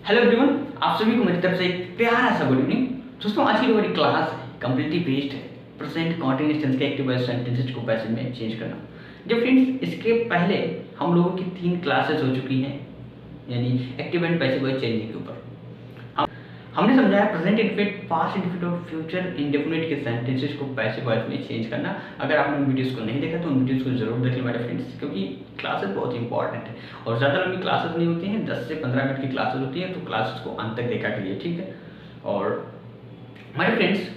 Hello everyone, आप सभी को मेरी तरफ से एक प्यारा सा गुड इवनिंग। दोस्तों, आज की हमारी क्लास है कंप्लीटली बेस्ड है प्रेजेंट कॉन्टिन्यूअस टेंस के एक्टिव वॉइस सेंटेंसेस को पैसिव में चेंज करना। जब फ्रेंड्स इसके पहले हम लोगों की 3 क्लासेस हो चुकी हैं, यानी active and passive voice changing के ऊपर हमने समझाया प्रेजेंट इंडेफिनिट, पास्ट इंडेफिनिट और फ्यूचर इंडेफिनिट के सेंटेंसेस को पैसिव वॉइस में चेंज करना। अगर आपने उन वीडियोस को नहीं देखा तो उन वीडियोस को जरूर देख लें मेरे फ्रेंड्स, क्योंकि क्लासेस बहुत इंपॉर्टेंट है और ज़्यादा लंबी क्लासेस नहीं होती हैं, 10 से 15 मिनट की क्लासेस होती हैं, तो क्लासेस को अंत तक देखा करिए, ठीक है। और हमारे फ्रेंड्स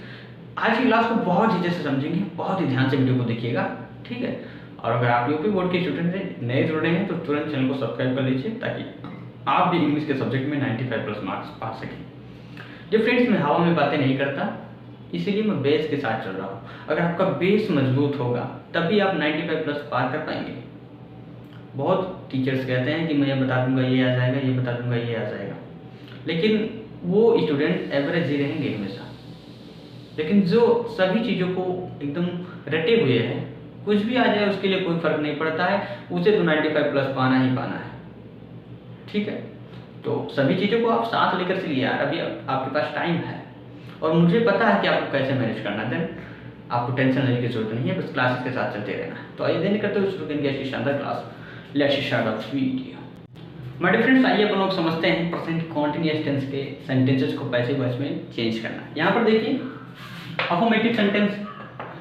आज की क्लास को बहुत अच्छे से समझेंगे, बहुत ही ध्यान से वीडियो को देखिएगा, ठीक है। और अगर आप यूपी बोर्ड के स्टूडेंट हैं, नए जुड़े हैं, तो तुरंत चैनल को सब्सक्राइब कर लीजिए ताकि आप भी इंग्लिश के सब्जेक्ट में 95+ मार्क्स पा सकें। जो फ्रेंड्स मैं हवा में बातें नहीं करता, इसीलिए मैं बेस के साथ चल रहा हूँ। अगर आपका बेस मजबूत होगा तभी आप 95+ पार कर पाएंगे। बहुत टीचर्स कहते हैं कि मैं ये बता दूंगा ये आ जाएगा, ये बता दूंगा ये आ जाएगा, लेकिन वो स्टूडेंट एवरेज ही रहेंगे हमेशा। लेकिन जो सभी चीज़ों को एकदम रटे हुए हैं, कुछ भी आ जाए उसके लिए कोई फर्क नहीं पड़ता है, उसे तो 95+ पाना ही पाना है, ठीक है। तो सभी चीज़ों को आप साथ लेकर चलिए यार, अभी आपके पास टाइम है और मुझे पता है कि आपको कैसे मैनेज करना है। देन आपको टेंशन लेने की जरूरत नहीं है, बस क्लासेस के साथ चलते रहना है। तो आइए देने करते हुए शुरू करेंगे आज की शानदार class. Let's start our video. My dear friends, आइए अपन लोग समझते हैं प्रेजेंट कॉन्टिन्यूअस टेंस के सेंटेंसेस को पैसिव वॉइस में चेंज करना। यहाँ पर देखिए अफर्मेटिव सेंटेंस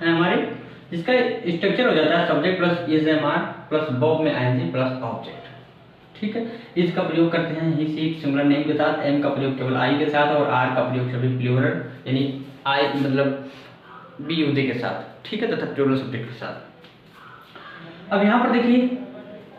है हमारे, जिसका स्ट्रक्चर हो जाता है subject plus is am are plus verb में आईएनजी प्लस ऑब्जेक्ट, ठीक है। इसका प्रयोग करते हैं ही सी सिंगुलर नेम के साथ, एम का प्रयोग केवल आई के साथ और आर का प्रयोग सभी प्लूरल यानी आई मतलब बी यूजे के साथ, ठीक है, तथा प्लूरल सब्जेक्ट के साथ। अब यहाँ पर देखिए,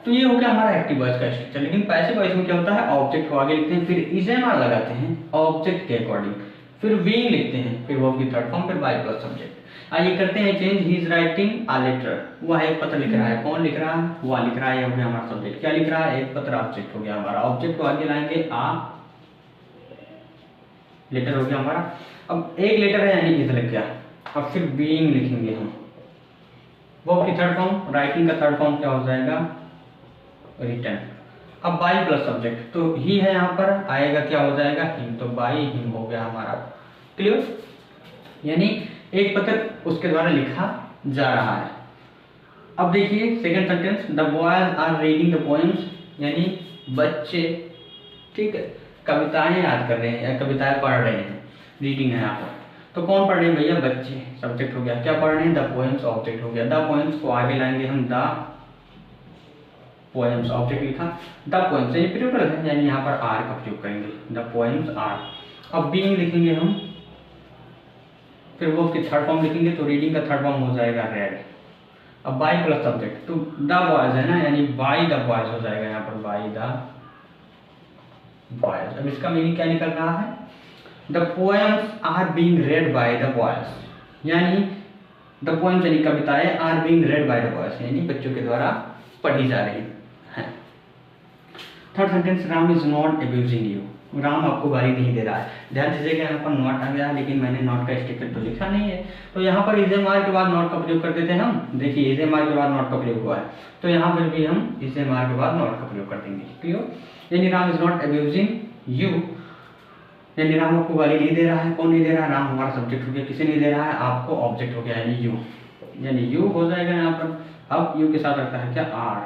तो ये हो गया हमारा एक्टिव वॉइस का स्ट्रक्चर। लेकिन पैसिव वॉइस में क्या होता है, ऑब्जेक्ट को आगे लिखते हैं, फिर इज एम आर लगाते हैं ऑब्जेक्ट के अकॉर्डिंग, फिर वी लिखते हैं, फिर वर्ब की थर्ड फॉर्म, फिर बाय प्लस सब्जेक्ट। आइए करते हैं change. He is writing a letter, वह एक पत्र लिख रहा है। कौन लिख रहा है? वह लिख रहा है। ये हो गया हमारा सब्जेक्ट। क्या लिख रहा है? एक पत्र। ऑब्जेक्ट हो गया हमारा। ऑब्जेक्ट को आगे लाएंगे आ, लेटर हो गया हमारा। अब एक लेटर है यानी इज लिख गया। अब फिर बीइंग लिखेंगे हम, वो की थर्ड फॉर्म, राइटिंग का थर्ड फॉर्म क्या हो जाएगा? रिटन। अब बाई प्लस सब्जेक्ट, तो ही है यहाँ पर, आएगा क्या हो जाएगा? हिम। तो बाई हिम हो गया हमारा। क्लियर? यानी एक पत्र उसके द्वारा लिखा जा रहा है। अब देखिए second sentence, the boys are reading the poems, यानी बच्चे, ठीक है, कविताएं याद कर रहे हैं या कविताएं पढ़ रहे हैं। रीडिंग है यहाँ पर, तो कौन पढ़ रहे हैं भैया? बच्चे। सब्जेक्ट हो गया। क्या पढ़ रहे हैं? The poems. ऑब्जेक्ट हो गया। द पोएम्स को आगे लाएंगे हम, द पोएम्स। ऑब्जेक्ट लिखा। द पोएम्स यानी प्लूरल है, यानी यहाँ पर आर का प्रयोग करेंगे, द पोएम्स आर। अब बीइंग लिखेंगे हम, फिर वो उसकी थर्ड फॉर्म लिखेंगे, तो रीडिंग का थर्ड फॉर्म हो जाएगा रेड। अब बाय प्लस सब्जेक्ट, तो द बॉयज है ना, यानी बाय द बॉयज हो जाएगा यहाँ पर, बाय द बॉयज। अब इसका मीनिंग क्या निकल रहा है? The poems are being read by the boys, यानी द पोएम्स यानी कविताएं are being read by the boys, यानी बच्चों के द्वारा पढ़ी जा रही हैं। Third sentence, Ram is not abusing you, Ram आपको गाली नहीं दे रहा है। ध्यान दीजिएगा यहाँ पर नॉट आ गया है, लेकिन मैंने नॉट का स्टिकर तो लिखा नहीं है, तो यहाँ पर इज एम आर के बाद नॉट का प्रयोग कर देते हैं हम। देखिए इज एम आर के बाद नॉट का प्रयोग हुआ है, तो यहाँ पर भी हम इज एम आर के बाद नॉट का प्रयोग कर देंगे। क्लियर? यानी Ram is not abusing you, यानी राम आपको गाली नहीं दे रहा है। कौन नहीं दे रहा है? राम हमारा सब्जेक्ट हो गया। किसे नहीं दे रहा है? आपको। ऑब्जेक्ट हो गया यानी यू, यानी यू हो जाएगा यहाँ पर। अब यू के साथ रखता है क्या? आर।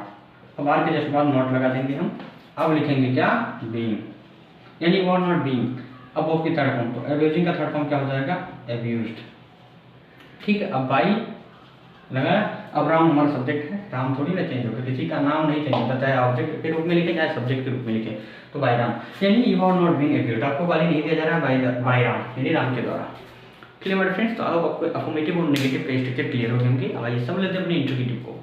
अब आर के जस्ट बाद नॉट लगा देंगे हम। अब लिखेंगे क्या? बीइंग, यानी वो नॉट बीइंग। अब वो की थर्ड फॉर्म, तो अब्यूजिंग का थर्ड फॉर्म क्या हो जाएगा? अब्यूज्ड, ठीक है। अब बाई लगाया। अब राम हमारा सब्जेक्ट है, राम थोड़ी ना चेंज होगा, किसी का नाम नहीं चेंज होता, चाहे ऑब्जेक्ट के रूप में लिखे चाहे सब्जेक्ट के रूप में लिखे, तो बाई राम, यानी you are not being abused, आपको गाली नहीं दिया जा रहा है बाई राम, यानी राम के द्वारा। क्लियर मेरे फ्रेंड्स? तो अब आपको अफर्मेटिव और नेगेटिव के स्ट्रक्चर क्लियर हो होंगे। अब आइए समझ लेते हैं अपने इंट्रोगेटिव को।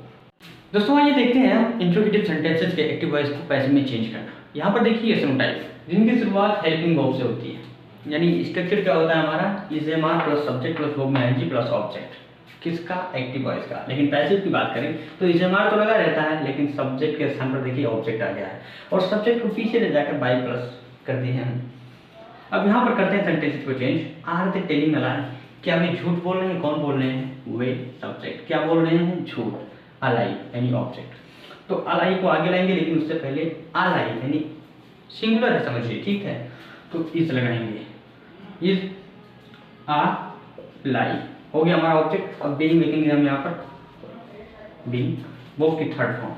दोस्तों आइए देखते हैं इंट्रोगेटिव सेंटेंसेस के एक्टिव वॉइस को पैसिव में चेंज करना। यहाँ पर देखिए सम टाइप, जिनकी शुरुआत हेल्पिंग वर्ब से होती है, यानी स्ट्रक्चर क्या होता है हमारा? Is am are plus subject plus verb में आईएनजी प्लस ऑब्जेक्ट। किसका? एक्टिव वॉइस का। लेकिन पैसिव की बात करें तो इज एम आर तो लगा रहता है, लेकिन सब्जेक्ट के स्थान पर देखिए ऑब्जेक्ट आ गया है और सब्जेक्ट को पीछे ले जाकर बाय प्लस कर दिए हैं। अब यहाँ पर करते हैं सेंटेंसेस को change. Are they telling a lie, क्या वे झूठ बोल रहे हैं? कौन बोल रहे हैं? वे सब्जेक्ट। क्या बोल रहे हैं? झूठ। अलाई यानी ऑब्जेक्ट, तो अलाई को आगे लाएंगे, लेकिन उससे पहले अलाई यानी सिंगुलर है समझिए, ठीक है। तो इज लगाएंगे, इज आ लाई हो गया हमारा ऑब्जेक्ट। अब बीइंग लिखेंगे हम यहाँ पर, बीइंग वर्ब की थर्ड फॉर्म।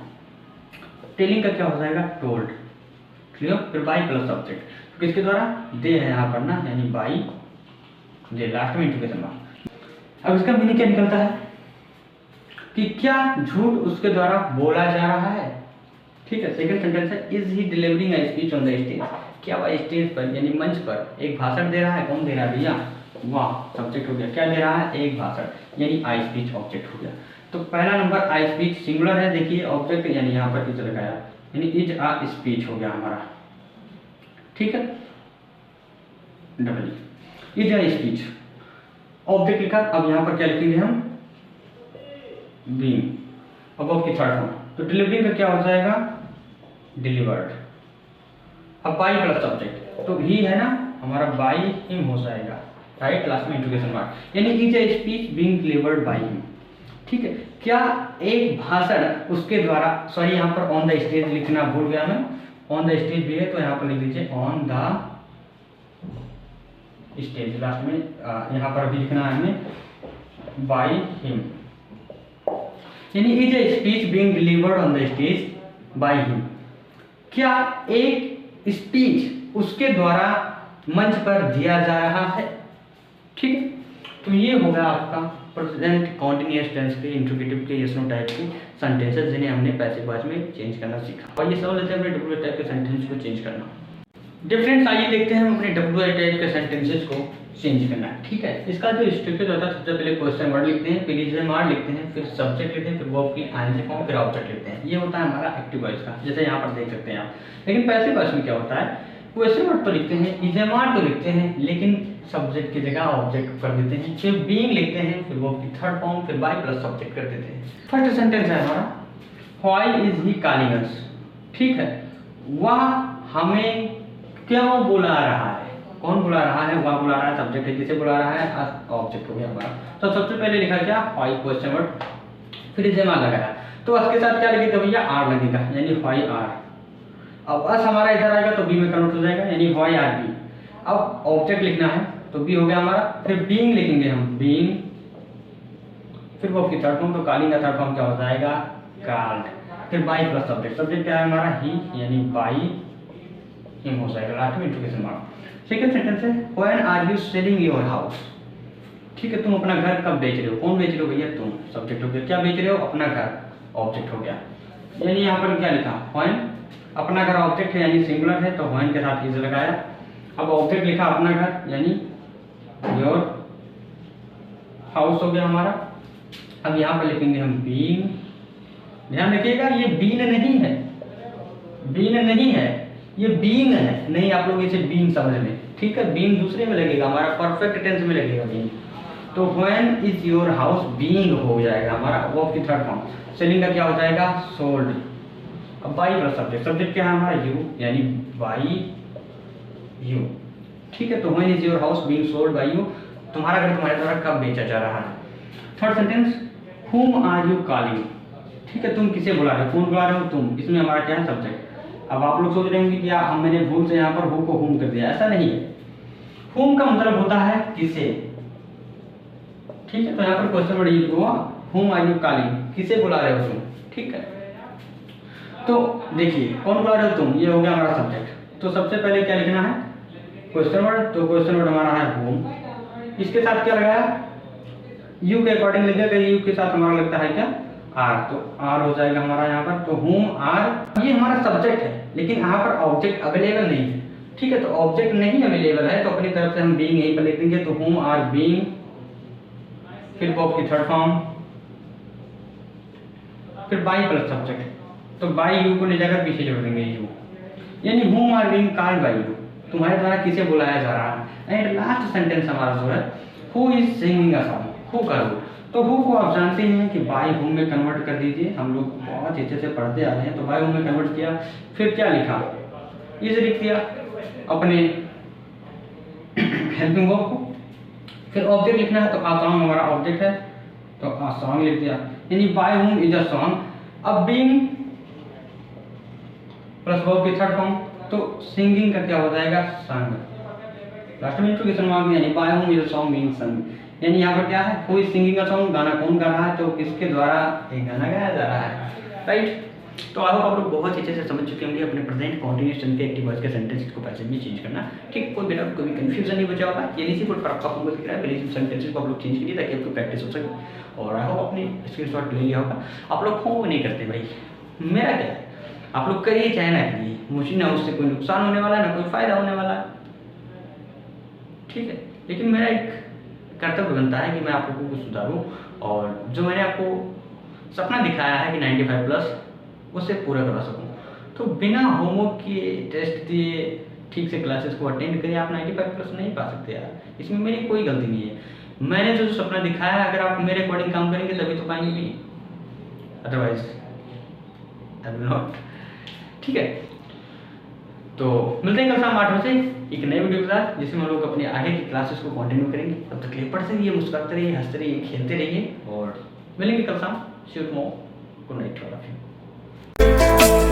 टेलिंग का क्या हो जाएगा, टोल्ड, क्लियर। फिर बाई प्लस ऑब्जेक्ट, तो किसके द्वारा, दे है यहाँ पर ना, यानी बाई दे, लास्ट में इंटीग्रेशन मार्क। अब इसका मीनिंग क्या निकलता है कि क्या झूठ उसके द्वारा बोला जा रहा है, ठीक है। सेकंड सेंटेंस है, is he delivering a speech on the stage, क्या वह स्टेज पर यानी मंच पर एक भाषण दे रहा है। कौन दे रहा है भैया, वाह, सब्जेक्ट हो गया। क्या दे रहा है, एक भाषण, यानी आई स्पीच ऑब्जेक्ट हो गया। तो पहला नंबर आई स्पीच सिंगुलर है, देखिए ऑब्जेक्ट यानी यहाँ पर इज लगाया, यानी इज आ स्पीच हो गया हमारा, ठीक है। Double is a speech, object लिखा। अब यहाँ पर क्या लिखेंगे हम, बीइंग, अब की थर्ड फॉर्म। तो डिलीवरी का क्या हो जाएगा, डिलीवर्ड। अब बाई प्लस सब्जेक्ट, तो ही है ना हमारा, बाई हिम हो जाएगा, राइट, लास्ट में इंटीग्रेशन मार्क, यानी is a speech being delivered by him, ठीक है। क्या एक भाषण उसके द्वारा, सॉरी यहाँ पर ऑन द स्टेज लिखना भूल गया मैं, ऑन द स्टेज भी है तो यहाँ पर लिख दीजिए ऑन द स्टेज, लास्ट में यहाँ पर भी लिखना है हमें बाई हिम, यानी is a speech being delivered on the stage by him. क्या एक स्पीच उसके द्वारा मंच पर दिया जा रहा है, ठीक है। तो ये होगा आपका प्रेजेंट कॉन्टिन्यूअस टेंस के, इंट्रोगेटिव के, यस नो टाइप के सेंटेंसेस जिन्हें हमने पैसिव वॉइस में चेंज करना सीखा। और ये सब लेते हैं अपने डब्ल्यू टाइप के सेंटेंस को चेंज करना। डिफरेंस आइए देखते हैं हम अपने डब्ल्यू टाइप के सेंटेंसेस को चेंज करना, ठीक है। इसका जो स्ट्रक्चर होता है, सबसे पहले क्वेश्चन वर्ड लिखते हैं, फिर इजमार लिखते हैं, फिर सब्जेक्ट लिखते हैं, फिर वर्ब की आईएनजी फॉर्म, फिर ऑब्जेक्ट लिखते हैं। ये होता है हमारा एक्टिव वॉइस का, जैसे यहाँ पर देख सकते हैं आप। लेकिन पैसिव वॉइस में क्या होता है, क्वेश्चन वर्ड तो लिखते हैं, इजमार तो लिखते हैं, लेकिन सब्जेक्ट की जगह ऑब्जेक्ट कर देते हैं, फिर बीइंग लिखते हैं, फिर वर्ब की थर्ड फॉर्म, फिर बाय प्लस सब्जेक्ट कर देते हैं। फर्स्ट सेंटेंस है हमारा, why is he calling us, ठीक है। वह हमें क्यों बुला रहा है, कौन बुला रहा है, वह बुला रहा है, सब्जेक्ट है, किसे बुला रहा है, ऑब्जेक्ट हो गया हमारा। तो सबसे पहले लिखा क्या, व्हाई क्वेश्चन वर्ड, फिर इजमार लगाया, तो उसके साथ क्या लगेगा भैया, आर लगेगा, यानी व्हाई आर। अब अस हमारा इधर आएगा तो बी में कन्वर्ट हो जाएगा, यानी व्हाई आर बी। अब ऑब्जेक्ट लिखना है तो बी हो गया हमारा, फिर बीइंग लिखेंगे हम, बीइंग, फिर वो की थर्ड फॉर्म, तो कॉलिंग का थर्ड फॉर्म क्या हो जाएगा, कॉल्ड, फिर बाय प्लस सब्जेक्ट, सब्जेक्ट क्या है हमारा, ही, यानी बाई हिम हो जाएगा, लास्ट में इंटीग्रेशन मार्क। सेकंड सेंटेंस है, when are you selling your house, ठीक है। तुम अपना घर कब बेच रहे हो, कौन बेच रहे हो भैया, तुम, सब्जेक्ट हो गया। क्या बेच रहे हो, अपना घर, ऑब्जेक्ट हो गया। यानी यहाँ पर क्या लिखा, व्हेन, अपना घर ऑब्जेक्ट है यानी सिंगुलर है, तो व्हेन के साथ इज लगाया। अब ऑब्जेक्ट लिखा अपना घर, यानी योर हाउस हो गया हमारा। अब यहाँ पर लिखेंगे हम बीइंग, ध्यान रखिएगा ये बीन नहीं है, बीन नहीं है, ये बीइंग है, नहीं आप लोग इसे बीइंग समझ लें, ठीक है। बीइंग दूसरे में लगेगा, हमारा परफेक्ट टेंस में लगेगा बीइंग। तो when is your house being हो जाएगा हमारा, वर्ब की थर्ड फॉर्म। सेलिंग का क्या हो जाएगा, सोल्ड। अब बाई प्लस सब्जेक्ट, सब्जेक्ट क्या है हमारा, यू, यानी बाई यू, ठीक है। तो when is your house being sold by you, तुम्हारा घर तुम्हारे द्वारा कब बेचा जा रहा है। Third sentence, whom are you calling, ठीक है। तुम किसे बुला रहे हो, कौन बुला रहे हो, तुम, इसमें हमारा क्या है, सब्जेक्ट। अब आप लोग सोच रहे होंगे कि हम, मैंने भूल से यहाँ पर हु को हुम कर दिया, ऐसा नहीं है। हुम का मतलब होता है किसे, ठीक है। तो यहाँ पर क्वेश्चन वर्ड यूज हुआ, whom आर यू कॉलिंग, किसे बुला रहे हो तुम, ठीक है। तो देखिए कौन बुला रहे हो तुम, ये हो गया हमारा सब्जेक्ट। तो सबसे पहले क्या लिखना है, क्वेश्चन वर्ड, तो क्वेश्चन वर्ड हमारा है whom, इसके साथ क्या लगाया, यू के अकॉर्डिंग लिखेगा, यू के साथ हमारा लगता है क्या, आर, तो आर हो जाएगा हमारा यहाँ पर। तो whom आर, ये हमारा सब्जेक्ट है, लेकिन यहाँ पर ऑब्जेक्ट अवेलेबल नहीं है, ठीक है। तो ऑब्जेक्ट नहीं अवेलेबल है, तो अपनी तरफ से हम बीइंग यहीं पर लिख देंगे। तो whom आर बीइंग, फिर वर्ब की थर्ड फॉर्म, फिर बाई प्लस सब्जेक्ट, तो बाई यू को ले जाकर पीछे जोड़ देंगे यू, यानी whom are being called by you, तुम्हारे द्वारा किसे बुलाया जा रहा है। एंड लास्ट सेंटेंस हमारा जो है, who is singing a song, who का रूल। तो हु को आप जानते हैं कि बाय हुम में कन्वर्ट कर दीजिए, हम लोग बहुत अच्छे से पढ़ते आ रहे हैं। तो बाय हुम में कन्वर्ट किया, फिर क्या लिखा, इज लिख दिया अपने हेल्पिंग वर्ब को, फिर ऑब्जेक्ट लिखना है, तो आ सॉन्ग हमारा ऑब्जेक्ट है, तो आ सॉन्ग लिख दिया, यानी by whom is a song. अब बीइंग प्लस वर्ब की थर्ड फॉर्म, तो सिंगिंग का क्या हो जाएगा, संग। लास्ट में इंट्रोगेशन मार्क में यानी पाया हूँ, ये सॉन्ग मीन संग, यानी यहाँ पर क्या है, कोई सिंगिंग का सॉन्ग, गाना कौन गा रहा है, तो किसके द्वारा एक गाना गाया जा रहा है, राइट। तो आई होप आप लोग बहुत अच्छे से समझ चुके होंगे अपने प्रेजेंट कॉन्टिन्यूअस टेंस के एक्टिव वॉइस के सेंटेंसेस को पैसिव में चेंज करना, ठीक। कोई बिना कोई कंफ्यूजन नहीं बचा होगा, ये नहीं सिर्फ आपका होमवर्क दिख रहा है, पहले सेंटेंसेस को आप लोग चेंज कीजिए ताकि आपको प्रैक्टिस हो सके। और आई होप आपने स्क्रीनशॉट ले लिया होगा। आप लोग होमवर्क नहीं करते भाई, मेरा क्या है, आप लोग करिए चाहे ना करिए, मुझे ना उससे कोई नुकसान होने वाला है ना कोई फायदा होने वाला है, ठीक है। लेकिन मेरा एक कर्तव्य बनता है कि मैं आप लोगों को सुधारूं और जो मैंने आपको सपना दिखाया है कि 95 प्लस उसे पूरा करवा सकूं। तो बिना होमवर्क किए, टेस्ट दिए, ठीक से क्लासेस को अटेंड करिए, आप 95 प्लस नहीं पा सकते यार, इसमें मेरी कोई गलती नहीं है। मैंने जो सपना दिखाया है, अगर आप मेरे अकॉर्डिंग काम करेंगे तभी तो पाएंगे भी, अदरवाइज आई विल नॉट, ठीक है। तो मिलते हैं कल शाम 8 बजे एक नए वीडियो के साथ, जिसमें हम लोग अपने आगे की क्लासेस को कंटिन्यू करेंगे। तब तक के लिए पढ़ते रहिए, मुस्कुराते रहिए, हंसते रहिए, खेलते रहिए और मिलेंगे कल शाम। See you tomorrow, good night all of you.